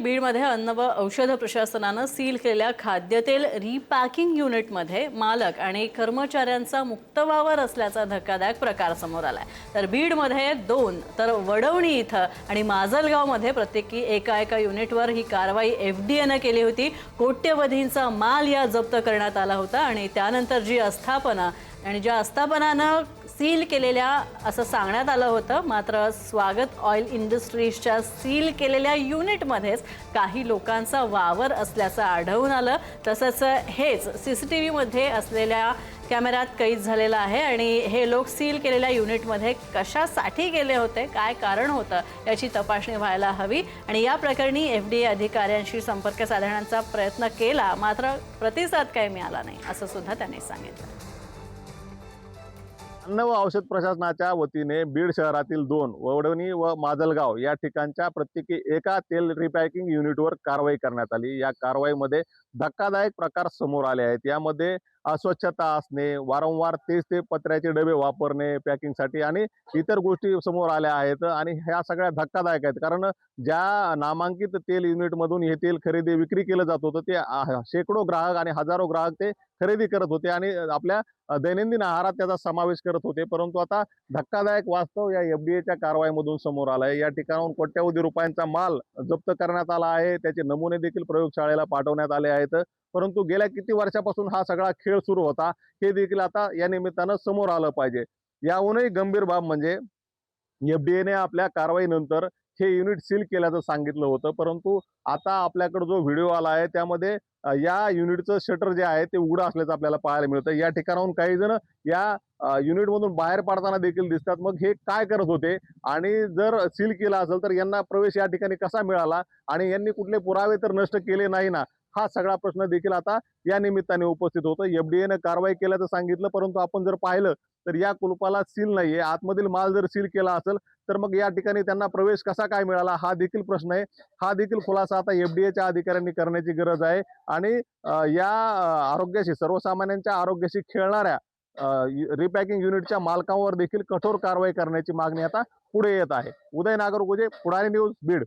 बीडमध्ये अन्न व औषध प्रशासनानं सील केलेल्या खाद्यतेल रिपॅकिंग युनिटमध्ये मालक आणि कर्मचाऱ्यांचा मुक्त वावर असल्याचा धक्कादायक प्रकार समोर आलाय। तर बीडमध्ये 2 तर वडवणी इथं आणि माजलगावमध्ये प्रत्येकी एका युनिटवर ही कारवाई एफडीएनं केली होती। कोट्यवधींचा माल या जप्त करण्यात आला होता आणि त्यानंतर ज्या आस्थापनानं सील केलेल्या असं सांगण्यात आलं होतं, मात्र स्वागत ऑइल इंडस्ट्रीजच्या सील केलेल्या युनिटमध्येच काही लोकांचा वावर असल्याचं आढळून आलं। तसंच हेच सीसीटीव्हीमध्ये असलेल्या कॅमेऱ्यात कैद झालेलं आहे आणि हे लोक सील केलेल्या युनिटमध्ये कशासाठी गेले होते, काय कारण होतं याची तपासणी व्हायला हवी आणि या प्रकरणी एफडीए अधिकाऱ्यांशी संपर्क साधण्याचा प्रयत्न केला, मात्र प्रतिसाद काही मिळाला नाही असं सुद्धा त्यांनी सांगितलं। अन्न व औषध प्रशासनाच्या वतीने बीड शहरातील 2 वडवणी व माजलगाव या ठिकाणच्या प्रत्येकी एका तेल रिपॅकिंग युनिटवर कारवाई करण्यात आली। या कारवाईमध्ये धक्कादायक प्रकार समोर आले आहेत। यामध्ये अस्वच्छता असणे, वारंवार तेच ते पत्र्याचे डबे वापरणे पॅकिंगसाठी आणि इतर गोष्टी समोर आल्या आहेत आणि ह्या सगळ्या धक्कादायक आहेत। कारण ज्या नामांकित तेल युनिटमधून हे तेल खरेदी विक्री केलं जात होतं ते शेकडो ग्राहक आणि हजारो ग्राहक ते खरेदी करत होते आणि आपल्या दैनंदिन आहारात त्याचा समावेश करत होते। परंतु आता धक्कादायक वास्तव या एफडीएच्या कारवाईमधून समोर आलंय। या ठिकाणाहून कोट्यवधी रुपयांचा माल जप्त करण्यात आला आहे। त्याचे नमुने देखील प्रयोगशाळेला पाठवण्यात आले आहेत। परंतु गेल्या किती वर्षापासून हा सगळा खेळ सुरू होता हे देखील आता या निमित्तानं समोर आलं पाहिजे। याहूनही गंभीर बाब म्हणजे एफडीएने आपल्या कारवाईनंतर हे युनिट सील केल्याचं सांगितलं होतं, परंतु आता आपल्याकडे जो व्हिडिओ आला आहे त्यामध्ये या युनिटचं शटर जे आहे ते उघडं असल्याचं आपल्याला पाहायला मिळतं। या ठिकाणाहून काही जण या युनिटमधून बाहेर पडताना देखील दिसतात। मग हे काय करत होते आणि जर सील केला असेल तर यांना प्रवेश या ठिकाणी कसा मिळाला आणि यांनी कुठले पुरावे तर नष्ट केले नाही ना, हा सगळा प्रश्न देखील आता या निमित्ताने उपस्थित होतो। एफडीएने कारवाई केल्याचं सांगितलं, परंतु आपण जर पाहिलं तर या कुलपाला सील नाहीये। आतमधील माल जर सील केला असेल तर मग या ठिकाणी त्यांना प्रवेश कसा काय मिळाला हा देखील प्रश्न आहे। हा देखील खुलासा आता एफडीएच्या अधिकाऱ्यांनी करण्याची गरज आहे आणि या आरोग्याशी, सर्वसामान्यांच्या आरोग्याशी खेळणाऱ्या रिपॅकिंग युनिटच्या मालकांवर देखील कठोर कारवाई करण्याची मागणी आता पुढे येत आहे। उदय नागरगोजे, पुढारी न्यूज, बीड।